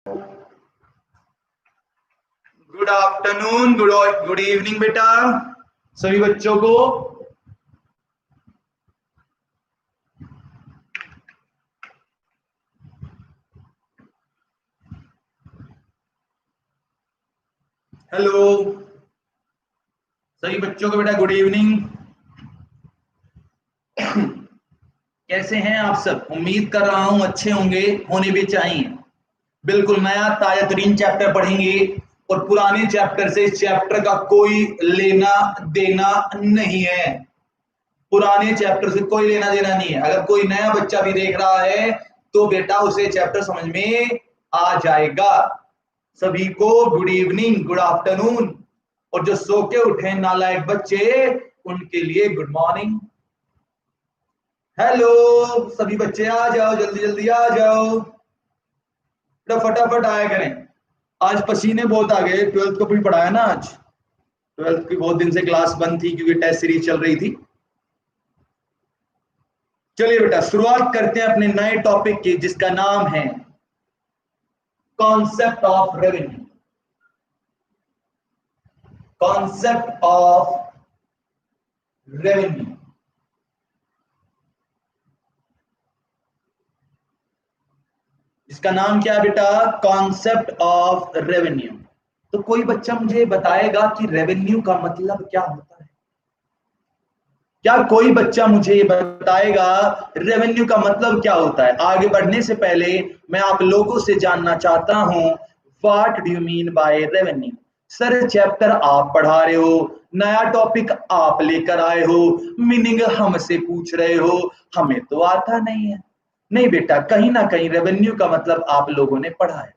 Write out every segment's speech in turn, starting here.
Good afternoon, good evening बेटा सभी बच्चों को। हेलो सभी बच्चों को बेटा गुड इवनिंग। कैसे हैं आप सब? उम्मीद कर रहा हूं अच्छे होंगे, होने भी चाहिए। बिल्कुल नया ताजा तरीन चैप्टर पढ़ेंगे और पुराने चैप्टर से इस चैप्टर का कोई लेना देना नहीं है। पुराने चैप्टर से कोई लेना देना नहीं है। अगर कोई नया बच्चा भी देख रहा है तो बेटा उसे चैप्टर समझ में आ जाएगा। सभी को गुड इवनिंग, गुड आफ्टरनून, और जो सो के उठे नालायक बच्चे उनके लिए गुड मॉर्निंग। हेलो सभी बच्चे आ जाओ, जल्दी जल्दी आ जाओ, फटाफट आया करें। आज पसीने बहुत आ गए, 12th को भी पढ़ाया ना। आज 12th की बहुत दिन से क्लास बंद थी क्योंकि टेस्ट सीरीज चल रही थी। चलिए बेटा शुरुआत करते हैं अपने नए टॉपिक की जिसका नाम है concept of revenue. Concept of revenue. इसका नाम क्या है बेटा? Concept of revenue. तो कोई बच्चा मुझे बताएगा कि रेवेन्यू का मतलब क्या होता है? क्या कोई बच्चा मुझे ये बताएगा रेवेन्यू का मतलब क्या होता है? आगे बढ़ने से पहले मैं आप लोगों से जानना चाहता हूं, what do you mean by revenue? Sir chapter आप पढ़ा रहे हो, नया टॉपिक आप लेकर आए हो, मीनिंग हमसे पूछ रहे हो, हमें तो आता नहीं है। नहीं बेटा, कहीं ना कहीं रेवेन्यू का मतलब आप लोगों ने पढ़ा है।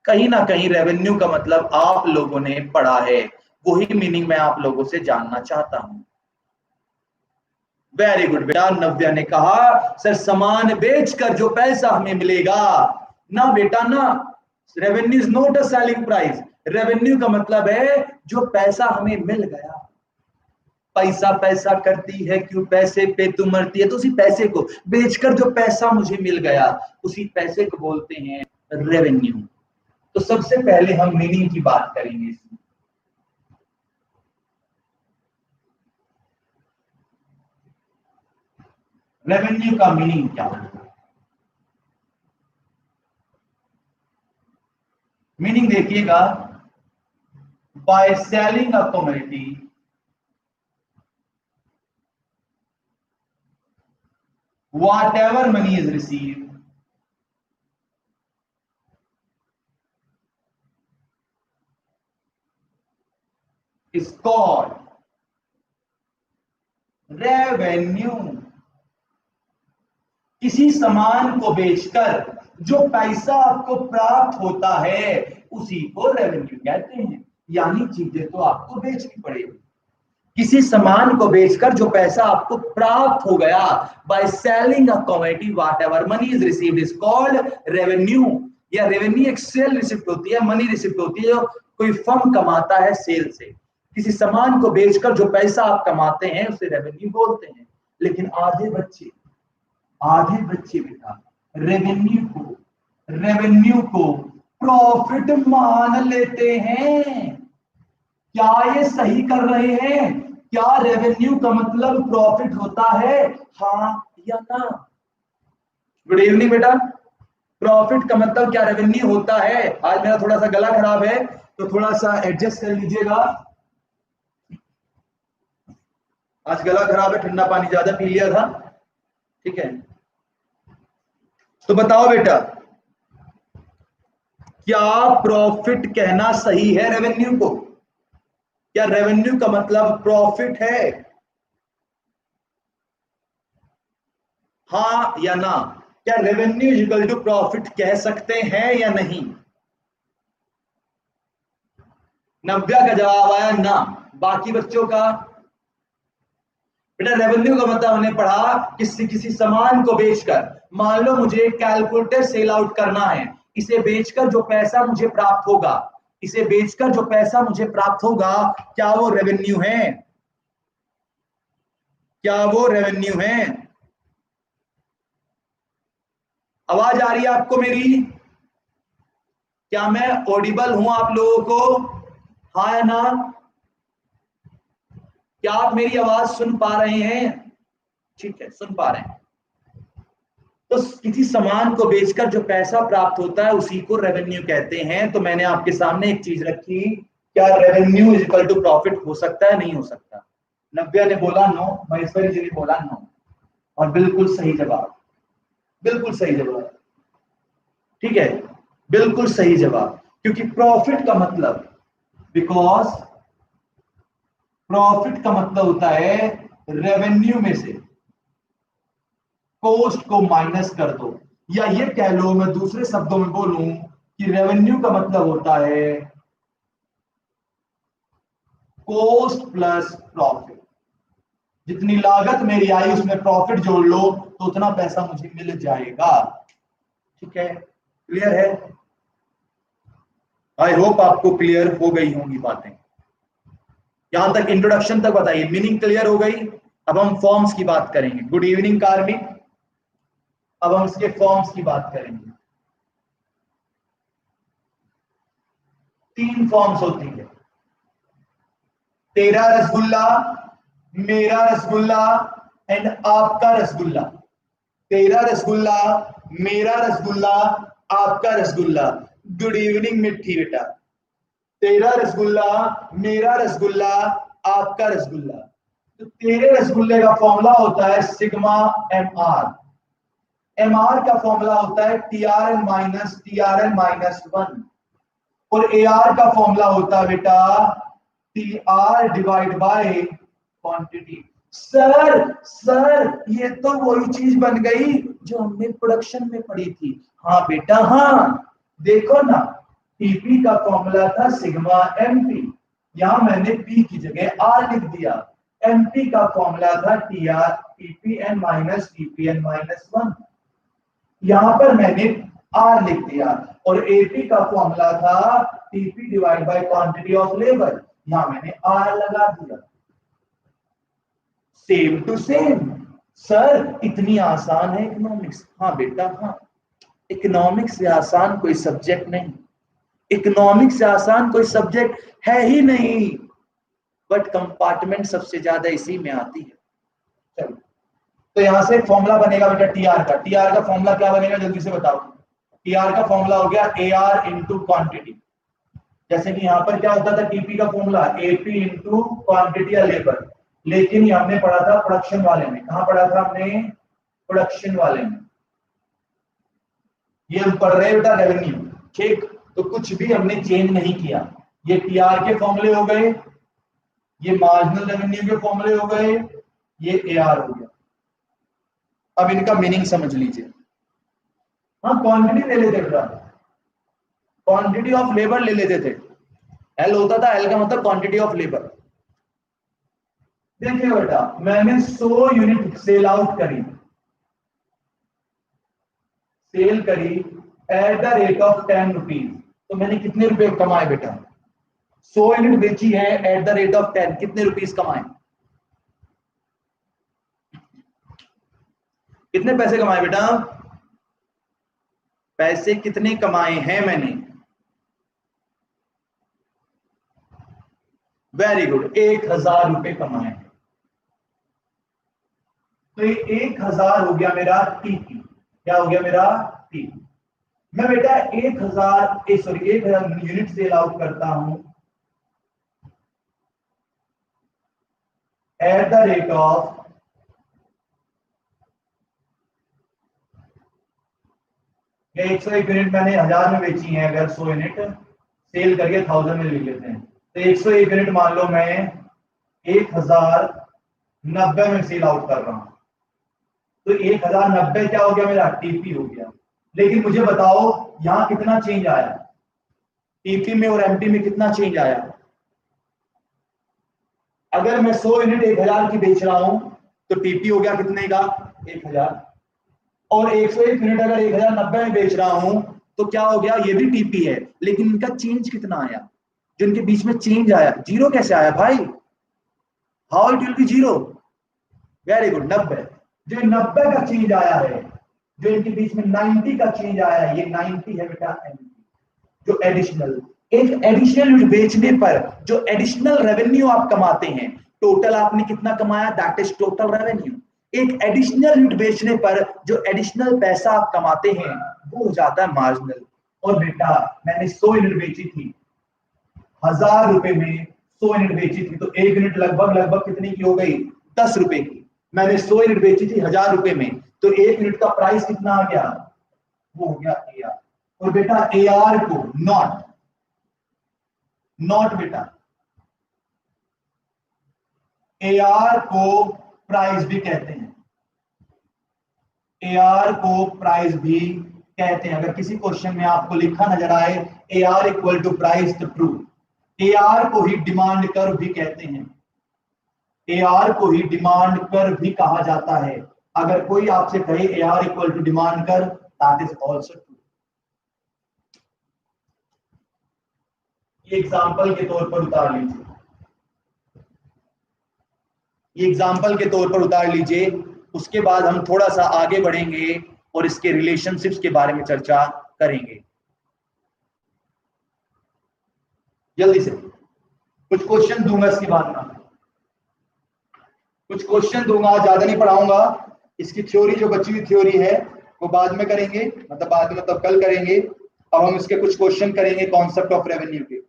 कहीं ना कहीं रेवेन्यू का मतलब आप लोगों ने पढ़ा है। वही मीनिंग मैं आप लोगों से जानना चाहता हूं। वेरी गुड बेटा, नव्या ने कहा सर सामान बेचकर जो पैसा हमें मिलेगा। ना बेटा ना, revenue is not a selling price. Revenue का मतलब है जो पैसा हमें मिल गया। पैसा पैसा करती है क्यों, पैसे पे तू मरती है। तो उसी पैसे को बेचकर जो पैसा मुझे मिल गया, उसी पैसे को बोलते हैं रेवेन्यू। तो सबसे पहले हम मीनिंग की बात करेंगे इसमें। रेवेन्यू का मीनिंग क्या होगा? मीनिंग देखिएगा, by selling a commodity whatever money is received is called revenue। किसी सामान को बेचकर जो पैसा आपको प्राप्त होता है उसी को रेवेन्यू कहते हैं। यानी चीजें तो आपको बेचनी पड़ेगी। किसी सामान को बेचकर जो पैसा आपको प्राप्त हो गया, by selling a commodity whatever money is received is called revenue. या रेवेन्यू एक सेल रिसिप्ट होती है, मनी रिसिप्ट होती है, कोई फर्म कमाता है सेल से। किसी सामान को बेचकर जो पैसा आप कमाते हैं उसे रेवेन्यू बोलते हैं। लेकिन आधे बच्चे बेटा रेवेन्यू को प्रॉफिट मान लेते हैं। क्या ये सही कर रहे हैं? क्या रेवेन्यू का मतलब प्रॉफिट होता है, हाँ या ना? गुड इवनिंग बेटा। प्रॉफिट का मतलब क्या रेवेन्यू होता है? आज मेरा थोड़ा सा गला खराब है तो थोड़ा सा एडजस्ट कर लीजिएगा। आज गला खराब है, ठंडा पानी ज्यादा पी लिया था, ठीक है। तो बताओ बेटा, क्या प्रॉफिट कहना सही है रेवेन्यू को? क्या रेवेन्यू का मतलब प्रॉफिट है, हाँ या ना? क्या रेवेन्यू इक्वल टू प्रॉफिट कह सकते हैं या नहीं? नव्या का जवाब आया ना। बाकी बच्चों का? बेटा रेवेन्यू का मतलब हमने पढ़ा किसी सामान को बेचकर। मान लो मुझे कैलकुलेटर सेल आउट करना है, इसे बेचकर जो पैसा मुझे प्राप्त होगा, इसे बेचकर जो पैसा मुझे प्राप्त होगा, क्या वो रेवेन्यू है? क्या वो रेवेन्यू है? आवाज आ रही है आपको मेरी? क्या मैं ऑडिबल हूं आप लोगों को? हाँ या ना? क्या आप मेरी आवाज सुन पा रहे हैं? ठीक है, सुन पा रहे हैं। तो किसी सामान को बेचकर जो पैसा प्राप्त होता है उसी को रेवेन्यू कहते हैं। तो मैंने आपके सामने एक चीज रखी, क्या revenue is equal to profit हो सकता है, नहीं हो सकता? नव्या ने बोला नो, महेश्वरी जी ने बोला नो, और बिल्कुल सही जवाब, बिल्कुल सही जवाब। ठीक है, बिल्कुल सही जवाब, क्योंकि प्रॉफिट का मतलब, बिकॉज प्रॉफिट का मतलब होता है रेवेन्यू में से कॉस्ट को माइनस कर दो, या ये कह लो, मैं दूसरे शब्दों में बोलूं कि रेवेन्यू का मतलब होता है कॉस्ट प्लस प्रॉफिट। जितनी लागत मेरी आई उसमें प्रॉफिट जोड़ लो तो उतना पैसा मुझे मिल जाएगा। ठीक है, क्लियर है? आई होप आपको क्लियर हो गई होंगी बातें। यहां तक इंट्रोडक्शन तक बताइए, मीनिंग क्लियर हो गई? अब हम फॉर्म्स की बात करेंगे। गुड इवनिंग कार्मिक। अब हम इसके फॉर्म्स की बात करेंगे। 3 फॉर्म्स होती है, तेरा रसगुल्ला, मेरा रसगुल्ला एंड आपका रसगुल्ला। तेरा रसगुल्ला, मेरा रसगुल्ला, आपका रसगुल्ला। गुड इवनिंग मिट्टी बेटा। तेरा रसगुल्ला, मेरा रसगुल्ला, आपका रसगुल्ला। तो तेरे रसगुल्ले का फॉर्मूला होता है sigma M R. M R का फॉर्मूला होता है टी आर एन माइनस 1, और ए आर का फॉर्मूला होता है बेटा T R divide by quantity. Sir ये तो वही चीज बन गई जो हमने प्रोडक्शन में पढ़ी थी। हाँ बेटा हाँ, देखो ना, टीपी का फॉर्मूला था सिग्मा एमपी, यहां मैंने पी की जगह आर लिख दिया। एमपी का फॉर्मूला था T R TPN minus TPN minus 1, यहां पर मैंने आर लिख दिया। और एपी का फॉर्मूला था TP divide by quantity of labour, यहां मैंने आर लगा दिया। Same to same. सर इतनी आसान है इकोनॉमिक्स? हाँ बेटा हाँ, इकोनॉमिक्स से आसान कोई सब्जेक्ट नहीं, इकोनॉमिक्स से आसान कोई सब्जेक्ट है ही नहीं, बट कंपार्टमेंट सबसे ज्यादा इसी में आती है। चलो, तो यहां से फॉर्मूला बनेगा बेटा टीआर का। टीआर का फॉर्मूला क्या बनेगा जल्दी से बताओ? टीआर का फॉर्मूला हो गया ए आर इंटू क्वांटिटी। जैसे कि यहां पर क्या होता था, टीपी का फॉर्मूला एपी इंटू क्वांटिटी या लेबर, लेकिन ये हमने पढ़ा था प्रोडक्शन वाले में। कहां पढ़ा था हमने? प्रोडक्शन वाले में। ये हम पढ़ रहे हैं बेटा रेवेन्यू। ठीक, तो कुछ भी हमने चेंज नहीं किया। ये टीआर के फॉर्मूले हो गए, ये मार्जिनल रेवेन्यू के फॉर्मूले हो गए, ये एआर हो गया। अब इनका मीनिंग समझ लीजिए। हाँ, क्वांटिटी ले लेते बेटा, क्वांटिटी ऑफ लेबर ले लेते थे। एल होता था, एल का मतलब क्वांटिटी ऑफ लेबर। देखिए बेटा, मैंने 100 यूनिट सेल आउट करी, सेल करी at the rate of 10 rupees, तो मैंने कितने रुपए कमाए बेटा? 100 यूनिट बेची है एट द रेट ऑफ 10, कितने रुपीस कमाए? कितने पैसे कमाए बेटा? पैसे कितने कमाए हैं मैंने? वेरी गुड, 1000 रुपए कमाए हैं। तो ये 1000 हो गया मेरा टीपी। क्या हो गया मेरा? टीपी। मैं बेटा 1000 यूनिट सेल आउट करता हूं at the rate of 101 unit मैंने 1000 में बेची है। अगर 100 यूनिट सेल करके 1000 में लिख लेते हैं, तो 101 यूनिट मान लो मैं 1090 में सेल आउट कर रहा हूं, तो 1090 क्या हो गया मेरा? टीपी हो गया। लेकिन मुझे बताओ यहां कितना चेंज आया? टीपी में और एमपी में कितना चेंज आया? अगर मैं 100 यूनिट 1000 की बेच रहा हूं तो टीपी हो गया कितने का? 1000। और 101 यूनिट अगर 1090 में बेच रहा हूं तो क्या हो गया? ये भी टीपी है, लेकिन इनका चेंज कितना आया? जिनके बीच में चेंज आया, जीरो कैसे आया भाई? How it will be zero? Very good, 90। जो 90 का चेंज आया है, जो इनके बीच में 90 का चेंज आया है, ये 90 है बेटा एमपी। जो एडिशनल, एक एडिशनल यूनिट बेचने पर जो एडिशनल रेवेन्यू आप कमाते हैं, टोटल आपने कितना कमाया, दैट इज टोटल रेवेन्यू। एक एडिशनल यूनिट बेचने पर जो एडिशनल पैसा आप कमाते हैं वो हो जाता है मार्जिनल। और बेटा मैंने 100 यूनिट बेची थी 1000 रुपए में, 100 यूनिट बेची थी, तो एक यूनिट लगभग लगभग कितनी की हो गई, 10 रुपए की। मैंने 100 यूनिट बेची थी 1000 रुपए में, तो एक यूनिट का प्राइस कितना आ गया, वो हो गया AR। और बेटा AR को नॉट बेटा AR को प्राइस भी कहते हैं, AR को प्राइस भी कहते हैं। अगर किसी क्वेश्चन में आपको लिखा नजर आए AR इक्वल टू प्राइस, तो ट्रू। AR को ही डिमांड कर्व भी कहते हैं, AR को ही डिमांड कर्व भी कहा जाता है। अगर कोई आपसे कहे AR equal to demand curve, that is also true. ये एग्जांपल के तौर पर उतार लीजिए, ये एग्जांपल के तौर पर उतार लीजिए। उसके बाद हम थोड़ा सा आगे बढ़ेंगे और इसके रिलेशनशिप्स के बारे में चर्चा करेंगे। जल्दी से कुछ क्वेश्चन दूंगा, इसके बाद में कुछ क्वेश्चन दूंगा, ज्यादा नहीं पढ़ाऊंगा। इसकी थ्योरी जो बची हुई थ्योरी है वो बाद में करेंगे, मतलब कल करेंगे। अब हम इसके कुछ क्वेश्चन करेंगे कॉन्सेप्ट ऑफ रेवेन्यू के।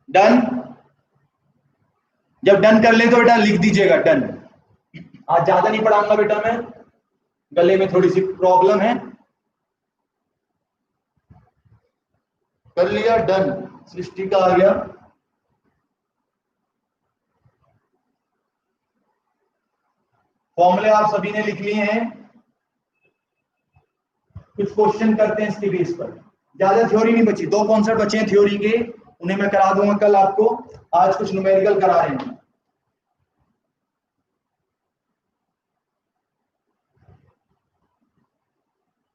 डन? जब डन कर ले तो बेटा लिख दीजिएगा डन। आज ज्यादा नहीं पढ़ाऊंगा बेटा, मैं गले में थोड़ी सी प्रॉब्लम है। कर लिया डन, सृष्टि का आ गया। फॉर्मूले आप सभी ने लिख लिए हैं। कुछ क्वेश्चन करते हैं इसके बेस पर। ज्यादा थ्योरी नहीं बची, 2 कॉन्सेप्ट बचे हैं थ्योरी के, उन्हें मैं करा दूंगा कल आपको। आज कुछ न्यूमेरिकल करा रहे हैं।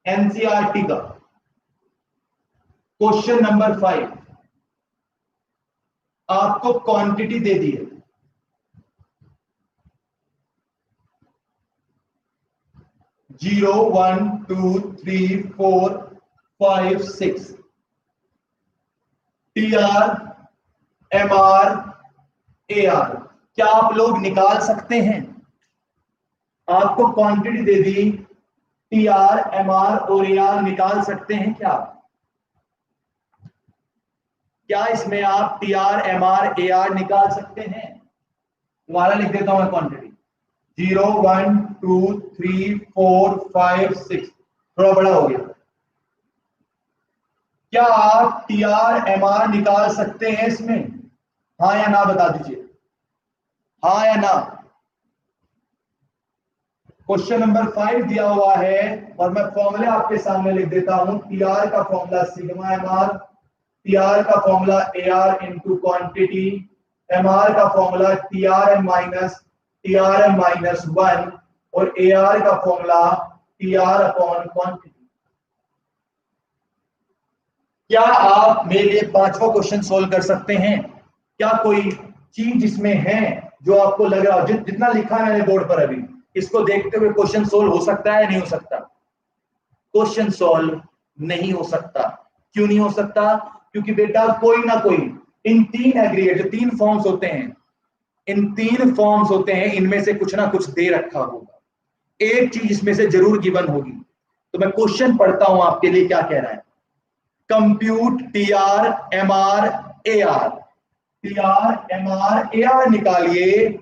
एनसीईआरटी का क्वेश्चन नंबर 5, आपको क्वांटिटी दे दी है, जीरो 1 2 3 4 5 6 TR MR AR। क्या आप लोग निकाल सकते हैं? आपको क्वांटिटी दे दी, TR MR और AR निकाल सकते हैं क्या? क्या इसमें आप TR MR AR निकाल सकते हैं? दोबारा लिख देता हूं मैं क्वांटिटी, 0 1 2 3 4 5 6, थोड़ा बड़ा हो गया। क्या आप TR MR निकाल सकते हैं इसमें? हाँ या ना बता दीजिए, हाँ या ना। क्वेश्चन नंबर 5 दिया हुआ है और मैं फॉर्मूले आपके सामने लिख देता हूं। TR का फॉर्मूला सिग्मा MR, TR का formula AR into quantity, MR का फॉर्मूला TRM माइनस 1 और AR का फॉर्मूला TR अपॉन क्वांटिटी। क्या आप मेरे लिए 5वां क्वेश्चन सोल्व कर सकते हैं? क्या कोई चीज इसमें है जो आपको लग रहा हो, जितना लिखा है मैंने बोर्ड पर अभी, इसको देखते हुए क्वेश्चन सोल्व हो सकता है, नहीं हो सकता? क्वेश्चन सोल्व नहीं हो सकता। क्यों नहीं हो सकता? क्योंकि बेटा कोई ना कोई इन 3 एग्रीगेट, जो 3 फॉर्म्स होते हैं, इन 3 फॉर्म्स होते हैं, इनमें से कुछ ना कुछ दे रखा होगा, एक चीज इसमें से जरूर गिवन होगी। तो मैं क्वेश्चन पढ़ता हूं आपके लिए, क्या कह रहा है। Compute TR MR AR, TR MR AR निकालिए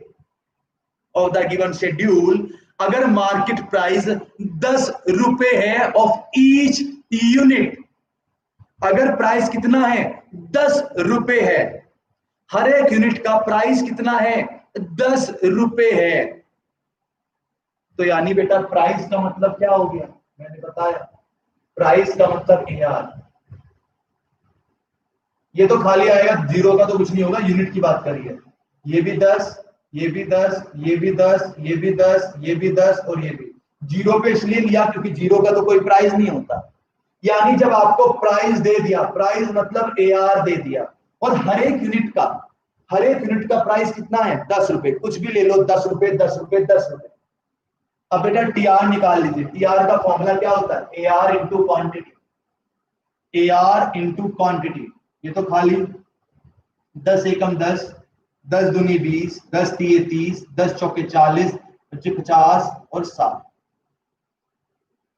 ऑफ द गिवन शेड्यूल। अगर मार्केट प्राइस 10 रुपए है ऑफ ईच यूनिट, अगर प्राइस कितना है, 10 रुपए है, हर एक यूनिट का प्राइस कितना है, 10 रुपए है, तो यानी बेटा प्राइस का मतलब क्या हो गया, मैंने बताया, प्राइस का मतलब AR। ये तो खाली आएगा, जीरो का तो कुछ नहीं होगा, यूनिट की बात करिए। ये भी 10, ये भी 10, ये भी 10, ये भी 10, ये भी 10 और ये भी। जीरो पे इसलिए लिया क्योंकि जीरो का तो कोई प्राइस नहीं होता, यानी जब आपको प्राइस दे दिया, प्राइस मतलब AR दे दिया, और हर एक यूनिट का प्राइस कितना है 10 रुपए, कुछ भी ले लो 10 रुपए 10 रुपए 10 रुपए। अब बेटा TR निकाल लीजिए। TR का फॉर्मूला क्या होता है? AR into quantity, AR into quantity. ये तो खाली 10 एकम 10, 10 दूनी 20, 10 तिये 30, 10 चौके 40, 25 50 और 60।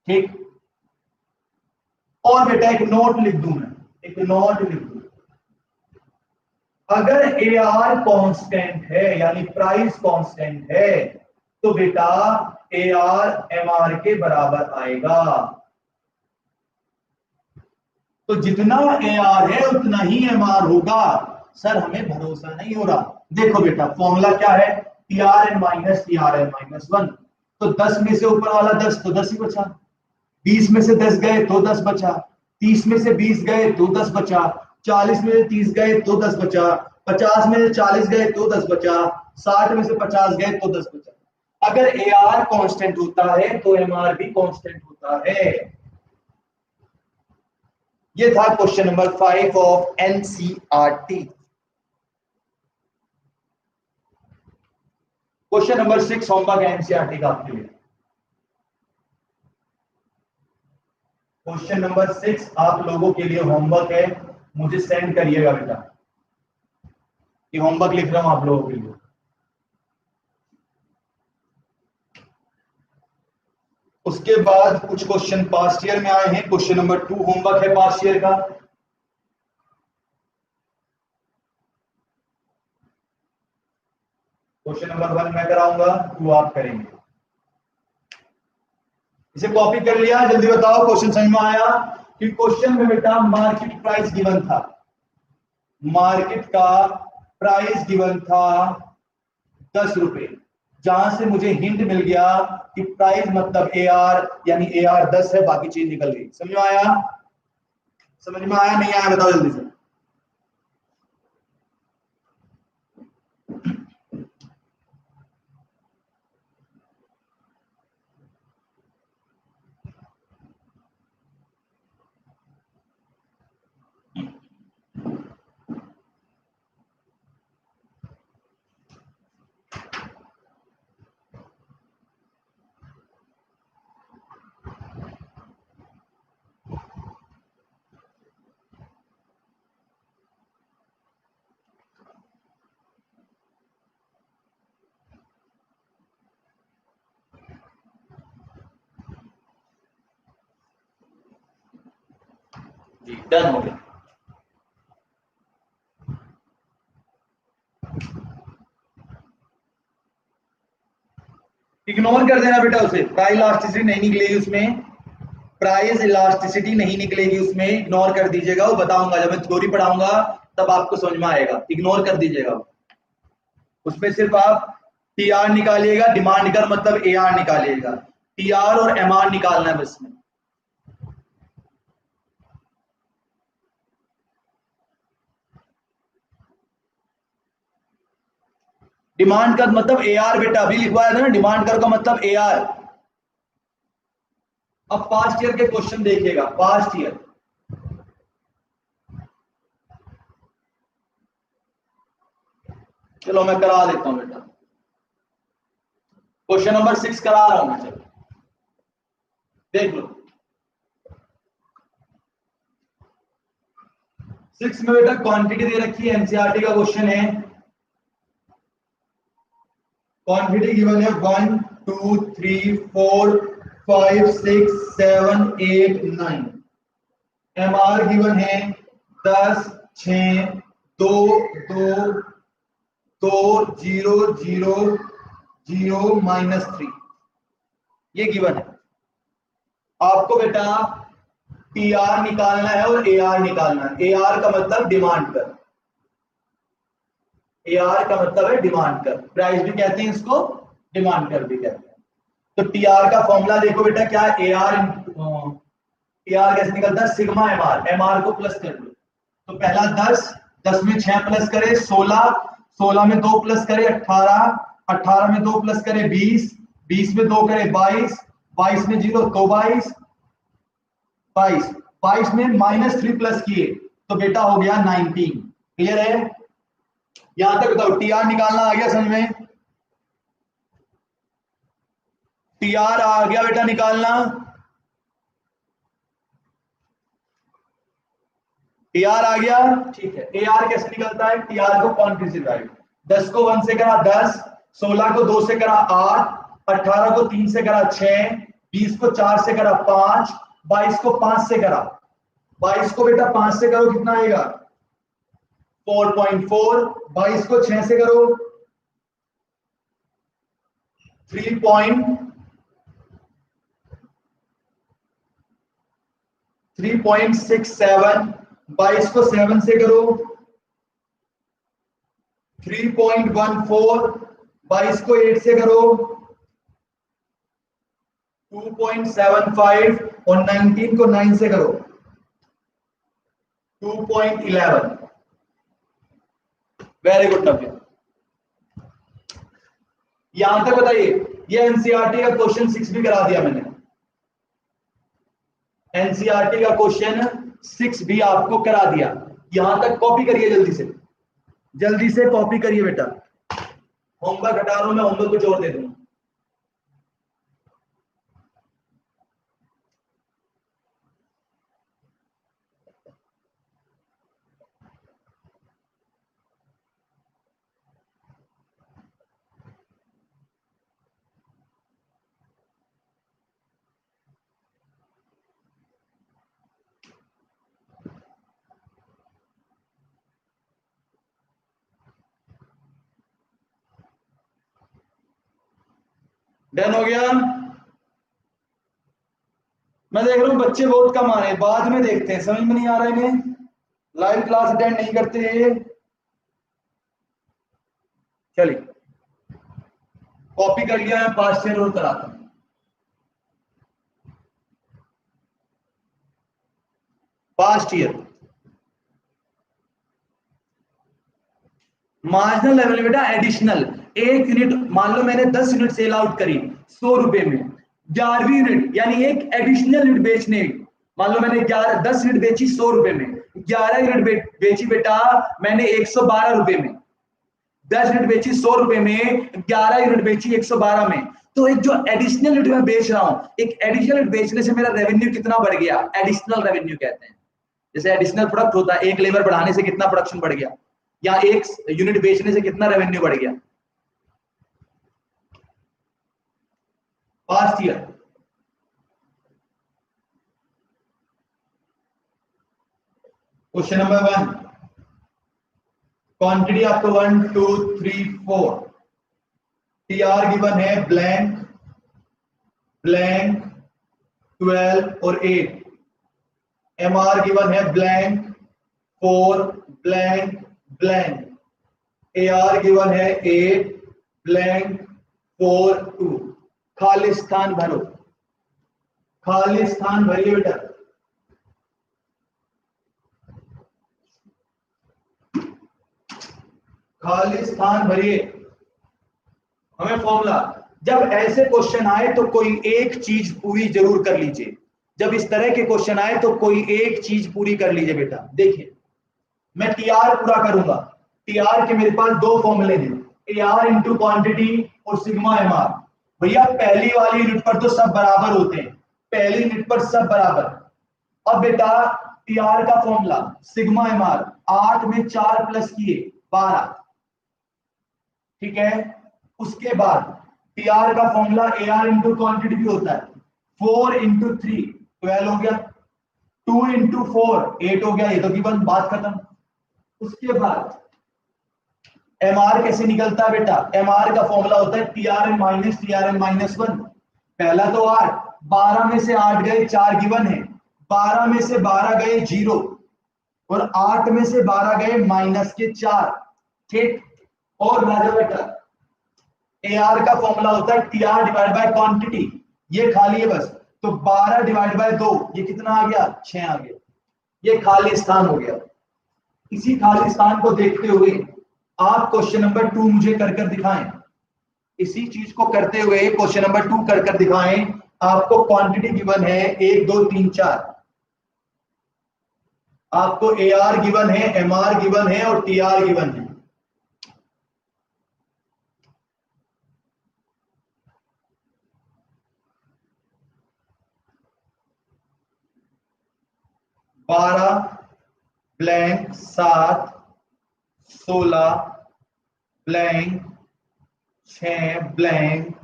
ठीक। और बेटा एक नोट लिख दूं मैं, एक नोट लिख दूं। अगर AR कांस्टेंट है यानी प्राइस कांस्टेंट है तो बेटा AR MR के बराबर आएगा। तो जितना AR है उतना ही MR होगा। सर हमें भरोसा नहीं हो रहा। देखो बेटा फॉर्मूला क्या है? TRN minus TRN minus 1। तो 10 में से ऊपर वाला 10 तो 10 ही बचा, 20 में से 10 गए तो 10 बचा, 30 में से 20 गए तो 10 बचा, 40 में से 30 गए तो 10 बचा, 50 में से 40 गए तो 10 बचा, 60 में से 50 गए तो 10 बचा। अगर AR कांस्टेंट होता है तो MR भी कांस्टेंट होता है। ये था question number 5 of NCERT। Question number 6 homework NCERT का आपके लिए। क्वेश्चन नंबर 6 आप लोगों के लिए होमवर्क है, मुझे सेंड करिएगा बेटा। ये होमवर्क लिख रहा हूं आप लोगों के लिए। उसके बाद कुछ क्वेश्चन पास्ट ईयर में आए हैं। क्वेश्चन नंबर 2 होमवर्क है पास्ट ईयर का। क्वेश्चन नंबर 1 मैं कराऊंगा, 2 आप करेंगे। इसे कॉपी कर लिया? जल्दी बताओ क्वेश्चन समझ में आया? कि क्वेश्चन में बेटा मार्केट प्राइस गिवन था, मार्केट का प्राइस गिवन था 10 रुपए, जहां से मुझे हिंट मिल गया कि प्राइस मतलब AR यानी AR 10 है, बाकी चीज निकल गई। समझ में आया? समझ में आया नहीं आया बताओ जल्दी से। जी डन हो गया। इग्नोर कर देना बेटा उसे, प्राइस इलास्टिसिटी नहीं निकलेगी उसमें, प्राइस इलास्टिसिटी नहीं निकलेगी उसमें, इग्नोर कर दीजिएगा। वो बताऊंगा जब मैं थ्योरी पढ़ाऊंगा तब आपको समझ में आएगा, इग्नोर कर दीजिएगा। उसमें सिर्फ आप TR निकालिएगा, डिमांड कर मतलब AR निकालिएगा, TR और MR निकालना है बस में। डिमांड कर मतलब AR बेटा, अभी लिखवाया था ना, डिमांड कर का मतलब AR। अब पास्ट ईयर के क्वेश्चन देखिएगा, पास्ट ईयर। चलो मैं करा देता हूं बेटा, क्वेश्चन नंबर 6 करा रहा हूं मैं। चलो देख लो 6 में बेटा क्वांटिटी दे रखी है, NCERT का क्वेश्चन है। क्वांटिटी गिवन है 1 2 3 4 5 6 7 8 9। MR गिवन है 10 6 2 2 2 0 0 0 -3। ये गिवन है आपको बेटा। TR निकालना है और AR निकालना है। AR का मतलब डिमांड कर, AR का मतलब है डिमांड कर, प्राइस भी कहते हैं इसको, डिमांड कर भी कहते हैं। तो TR का फॉर्मूला देखो बेटा क्या है, TR कैसे निकलता है? सिग्मा MR, MR को प्लस कर लो। तो पहला 10, 10 में 6 प्लस करे 16, 16 में 2 प्लस करे 18, 18 में 2 प्लस करे 20, 20 में 2 करे 22, 22 में 0 तो 22, 22 22 में -3 प्लस किए तो बेटा हो गया 19। क्लियर है? यहां तक बताओ, टीआर निकालना आ गया समझ में? टीआर आ गया बेटा निकालना? टीआर आ गया? ठीक है। एआर कैसे निकलता है? टीआर को क्वांटिटी से डिवाइड, 10 को 1 से करा 10, 16 को 2 से करा 8, 18 को 3 से करा 6, 20 को 4 से करा 5, 22 को 5 से करा, 22 को बेटा 5 से करो कितना आएगा? 4.4। 22 को 6 से करो 3.67। 22 को 7 से करो 3.14। 22 को 8 से करो 2.75 और 19 को 9 से करो 2.11। वेरी गुड नव्या। यहां तक बताइए, ये एनसीईआरटी का क्वेश्चन 6 भी करा दिया मैंने। एनसीईआरटी का क्वेश्चन 6 भी आपको करा दिया। यहां तक कॉपी करिए, जल्दी से कॉपी करिए बेटा। होमवर्क हटा रहा हूं मैं, होमवर्क कुछ और दे दूंगा। डन हो गया? मैं देख रहा हूं बच्चे बहुत कम आ रहे हैं, बाद में देखते हैं, समझ में नहीं आ रहा इन्हें, लाइव क्लास अटेंड नहीं करते ये। चलिए कॉपी कर लिया, मैं 5 शेयर और कराता हूं। पास्ट ईयर मार्जिनल लेवल बेटा एडिशनल, 1 यूनिट मान लो मैंने 10 यूनिट सेल आउट करी 100 रुपए में, 11वीं यूनिट यानी एक एडिशनल यूनिट बेचने, मान लो मैंने 10 यूनिट बेची 100 रुपए में, 11 यूनिट बेची बेटा मैंने 112 रुपए में, 10 यूनिट बेची 100 रुपए में, 11 यूनिट बेची 112 में। तो एक जो एडिशनल यूनिट मैं बेच रहा हूं, एक एडिशनल यूनिट बेचने से मेरा रेवेन्यू कितना बढ़ गया, एडिशनल रेवेन्यू कहते हैं। जैसे एडिशनल प्रोडक्ट होता है, एक लेबर बढ़ाने से कितना प्रोडक्शन बढ़ गया, या एक यूनिट बेचने से कितना रेवेन्यू बढ़ गया। Past year question number 1, quantity आपको 1 2 3 4, टीआर गिवन है ब्लैंक ब्लैंक 12 और 8, एमआर गिवन है blank 4 blank blank, AR given है 8 ब्लैंक 4 2। खाली स्थान भरो, खाली स्थान भरिए बेटा। खाली स्थान भरिए। हमें फॉर्मूला, जब ऐसे क्वेश्चन आए तो कोई एक चीज पूरी जरूर कर लीजिए। जब इस तरह के क्वेश्चन आए तो कोई एक चीज पूरी कर लीजिए बेटा। देखिए मैं टीआर पूरा करूंगा, टीआर के मेरे पास 2 फॉर्मूले हैं, एआर इंटू क्वांटिटी और सिग्मा एमआर। भैया पहली वाली यूनिट पर तो सब बराबर होते हैं, पहली यूनिट पर सब बराबर। अब बेटा टीआर का फॉर्मूला सिग्मा एमआर, 8 में 4 प्लस किए 12, ठीक है। उसके बाद टीआर का फॉर्मूला एआर इंटू क्वांटिटी भी होता है, 4 इंटू 3 12 हो गया, 2 इंटू 4 8 हो गया, ये तो गिवन, बात खत्म। उसके बाद एमआर कैसे निकलता है बेटा, एमआर का फॉर्मूला होता है टीआरएन माइनस 1। पहला तो 8, 12 में से 8 गए 4 गिवन है, 12 में से 12 गए 0 और 8 में से 12 गए माइनस के 4, ठीक। और राजा बेटा एआर का फॉर्मूला होता है टीआर डिवाइड बाय क्वांटिटी, ये खाली है बस, तो 12 डिवाइड बाय 2 ये कितना आ गया, 6 आ गया, ये खाली स्थान हो गया। इसी खाली स्थान को देखते हुए आप क्वेश्चन नंबर 2 मुझे कर कर दिखाएं, इसी चीज को करते हुए क्वेश्चन नंबर 2 कर कर दिखाएं। आपको क्वांटिटी गिवन है 1 2 3 4, आपको AR गिवन है, MR गिवन है और TR गिवन है। बारह blank 7 16 blank 6 blank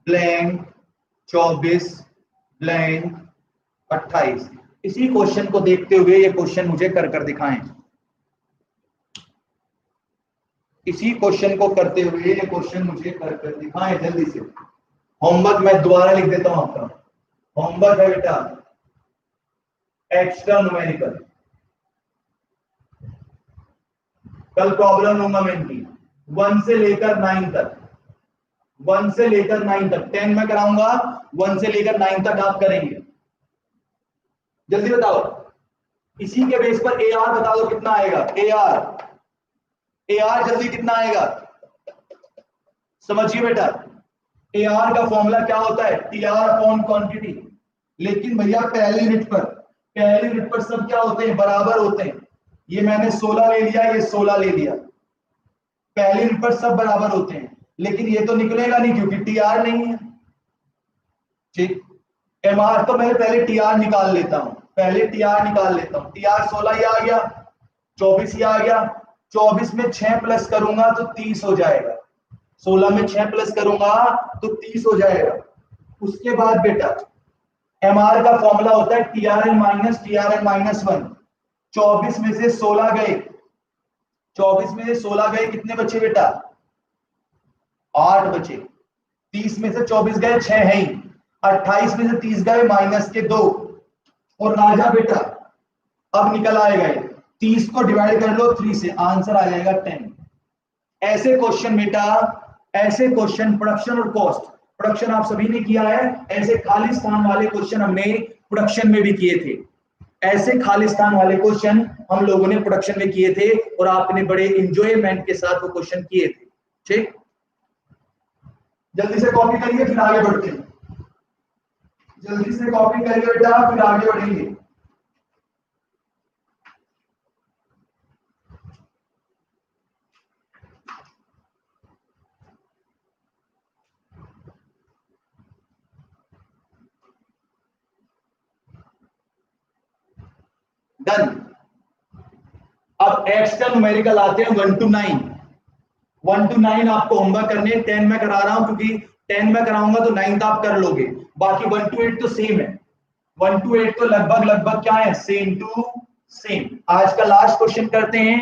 blank 24 blank 28। इसी क्वेश्चन को देखते हुए ये क्वेश्चन मुझे कर दिखाएं। इसी क्वेश्चन को करते हुए ये क्वेश्चन मुझे कर दिखाएं जल्दी से। होमवर्क मैं दोबारा लिख देता हूं आपका। होमवर्क है बेटा एक्स्ट्रा न्यूमेरिकल। कल प्रॉब्लम लूंगा मैं इनकी 1 से लेकर 9 तक। 1 से लेकर 9 तक 10 में कराऊंगा, 1 से लेकर 9 तक आप करेंगे। जल्दी बताओ। इसी के बेस पर AR बता दो कितना आएगा। AR जल्दी कितना आएगा समझिए बेटा। AR का फॉर्मूला क्या होता है? TR upon quantity. लेकिन भैया पहली यूनिट पर सब क्या होते हैं? बराबर होते हैं। ये मैंने 16 ले लिया, ये 16 ले लिया। पहली यूनिट पर सब बराबर होते हैं, लेकिन ये तो निकलेगा नहीं क्योंकि TR नहीं है। ठीक, MR तो मैं पहले TR निकाल लेता हूं। TR 16 ही आ गया, 24 ही आ गया। 24 में 6 प्लस करूंगा तो 30 हो जाएगा। 16 में 6 प्लस करूंगा तो 30 हो जाएगा। उसके बाद बेटा MR का फॉर्मूला होता है TRN माइनस 1। 24 में से 16 गए, 24 में से 16 गए, कितने बचे बेटा? 8 बचे। 30 में से 24 गए, 6 है ही। 28 में से 30 गए, माइनस के 2 और राजा बेटा अब निकल आएगा। 30 को डिवाइड कर लो 3 से, आंसर आ जाएगा 10। ऐसे क्वेश्चन बेटा, ऐसे क्वेश्चन प्रोडक्शन और कॉस्ट, प्रोडक्शन आप सभी ने किया है। ऐसे खाली स्थान वाले क्वेश्चन हमने प्रोडक्शन में भी किए थे। ऐसे खाली स्थान वाले क्वेश्चन हम लोगों ने प्रोडक्शन में किए थे और आपने बड़े एंजॉयमेंट के साथ वो क्वेश्चन किए थे। ठीक, जल्दी से कॉपी करिए फिर आगे बढ़ते हैं। जल्दी से कॉपी करिए बेटा फिर आगे बढ़ेंगे। डन। अब एक्स्ट्रा न्यूमेरिकल आते हैं 1 to 9। 1 to 9 आपको होमवर्क करने 10 में करा रहा हूं क्योंकि 10 में कराऊंगा तो 9 आप कर लोगे। बाकी 1 to 8 तो सेम है। 1 to 8 तो लगभग क्या है? Same to same. आज का लास्ट क्वेश्चन करते हैं,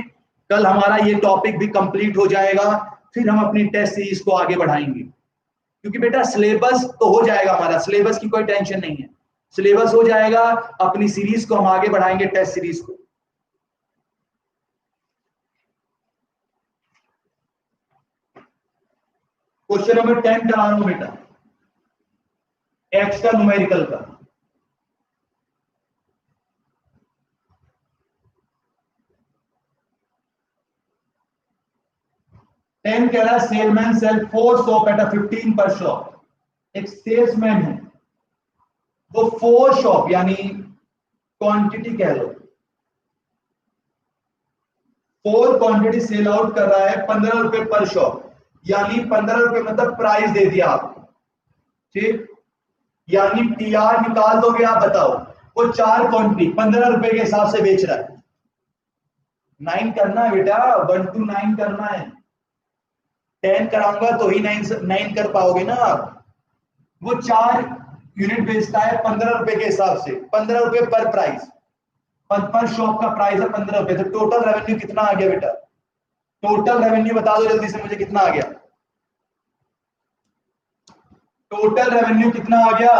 कल हमारा ये टॉपिक भी कंप्लीट हो जाएगा। फिर हम अपनी टेस्ट सीरीज को आगे बढ़ाएंगे क्योंकि बेटा सिलेबस तो हो जाएगा हमारा, सिलेबस की कोई टेंशन नहीं है। सिलेबस हो जाएगा, अपनी सीरीज को हम आगे बढ़ाएंगे, टेस्ट सीरीज को। क्वेश्चन नंबर 10 करा रहा हूं बेटा एक्स्ट्रा न्यूमेरिकल का। टेन कह रहा है सेलमैन सेल 4 शॉप एट 15 पर शॉप। एक सेल्समैन है वो 4 शॉप यानी क्वांटिटी कह लो, 4 क्वांटिटी सेल आउट कर रहा है 15 रुपए पर शॉप। यानी 15 रुपए मतलब प्राइस दे दिया आपको। ठीक, यानी TR निकाल दोगे आप। बताओ वो 4 क्वांटिटी 15 रुपए के हिसाब से बेच रहा है। 9 करना है बेटा, 1 to 9 करना है। 10 कराऊंगा तो ही 9 कर पाओगे ना आप। वो 4 यूनिट बेचता है 15 रुपए के हिसाब से, 15 रुपए पर प्राइस, पर शॉप का प्राइस है 15 रुपए। तो टोटल रेवेन्यू कितना आ गया बेटा? टोटल रेवेन्यू बता दो जल्दी से मुझे, कितना आ गया? टोटल रेवेन्यू कितना आ गया?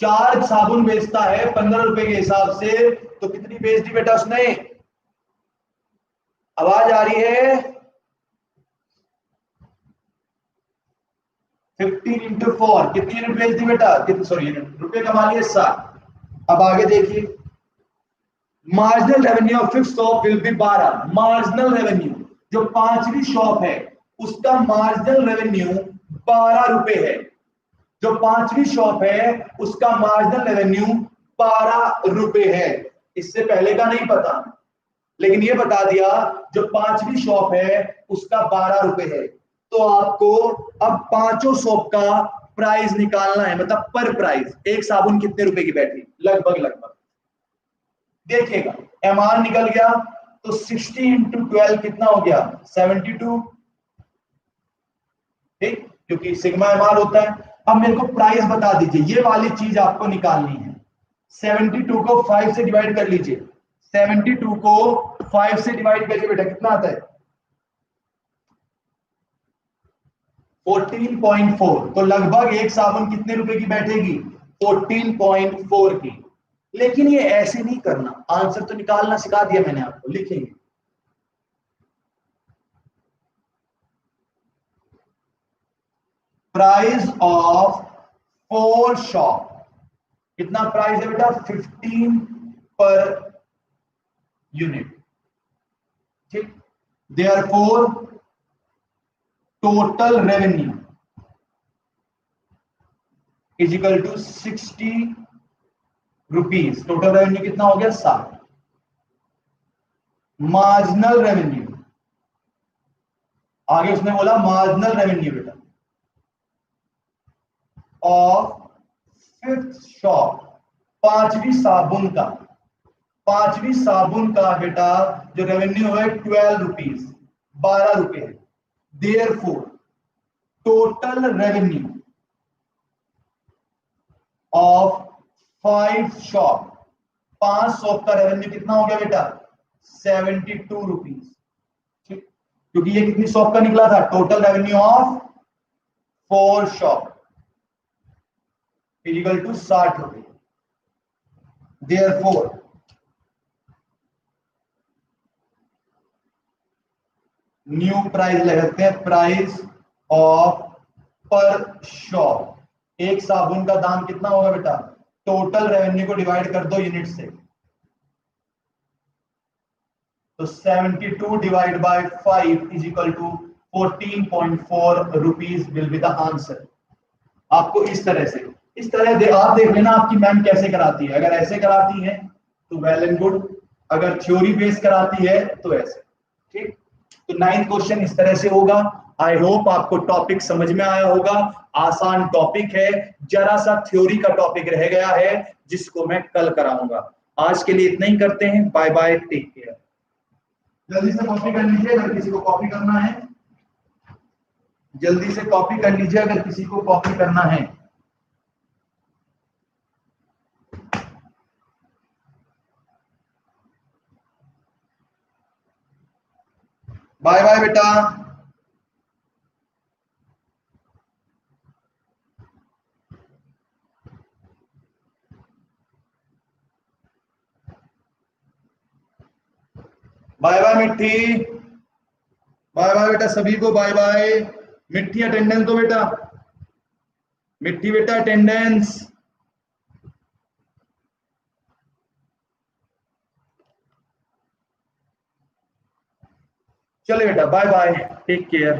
4 साबुन बेचता है 15 रुपए के हिसाब से, तो कितनी बेच दी बेटा उसने? आवाज आ रही है? 15 into 4 कितनी यूनिट बेच दी बेटा? कितनी, सॉरी यूनिट, रुपए कमा लिए 7। अब आगे देखिए, marginal revenue of fifth shop will be 12। Marginal revenue, जो 5वीं शॉप है उसका मार्जिनल रेवेन्यू 12 रुपए है। जो पांचवी शॉप है उसका मार्जिनल रेवेन्यू 12 रुपए है। इससे पहले का नहीं पता, लेकिन ये बता दिया जो पांचवी शॉप है उसका 12 रुपए है। तो आपको अब पांचों शॉप का प्राइस निकालना है, मतलब पर प्राइस एक साबुन कितने रुपए की बैठी, लगभग लगभग देखिएगा। एमआर निकल गया तो 60 इंटू 12 कितना हो गया, 72, ठीक, क्योंकि सिग्मा एमआर होता है। अब मेरे को प्राइस बता दीजिए, ये वाली चीज आपको निकालनी है। 72 को 5 से डिवाइड कर लीजिए, 72 को 5 से डिवाइड करके बेटा कितना आता है, 14.4। तो लगभग एक साबुन कितने रुपए की बैठेगी, 14.4 की। लेकिन ये ऐसे नहीं करना, आंसर तो निकालना सिखा दिया मैंने आपको। लिखेंगे प्राइस ऑफ 4 शॉप, कितना प्राइस है बेटा, 15 पर यूनिट, ठीक। Therefore total revenue is equal to 60 rupees. Total revenue कितना हो गया, 60। मार्जिनल रेवेन्यू, आगे उसने बोला मार्जिनल रेवेन्यू बेटा ऑफ फिफ्थ शॉप, पांचवी साबुन का, पांचवी साबुन का बेटा जो रेवेन्यू है 12 रुपीज, 12 रुपए है। Therefore total revenue of 5 shop, 5 shop का रेवेन्यू कितना हो गया बेटा, 72 रुपीज, ठीक। क्योंकि ये कितनी शॉप का निकला था, total revenue of 4 soap equal to 60 रुपए। देयरफॉर न्यू प्राइस लगाते हैं, प्राइस ऑफ पर शॉप, एक साबुन का दाम कितना होगा बेटा, टोटल रेवेन्यू को डिवाइड कर दो यूनिट से, तो 72 divide by 5 is equal to 14.4 rupees will be the answer. आपको इस तरह से, इस तरह आप देख लेना आपकी मैम कैसे कराती है। अगर ऐसे कराती है तो वेल एंड गुड, अगर थ्योरी बेस कराती है तो ऐसे, ठीक। तो 9th क्वेश्चन इस तरह से होगा। आई होप आपको टॉपिक समझ में आया होगा। आसान टॉपिक है, जरा सा थ्योरी का टॉपिक रह गया है जिसको मैं कल कराऊंगा। आज के लिए इतना ही करते हैं, बाय बाय, टेक केयर। जल्दी से कॉपी कर लीजिए अगर किसी को कॉपी करना है, जल्दी से कॉपी कर लीजिए अगर किसी को कॉपी करना है। बाय बाय बेटा। बाय बाय मिट्टी, बाय बाय बेटा सभी को, बाय बाय। मिट्टी अटेंडेंस दो बेटा, मिट्टी बेटा अटेंडेंस। चले बेटा, बाय बाय, टेक केयर।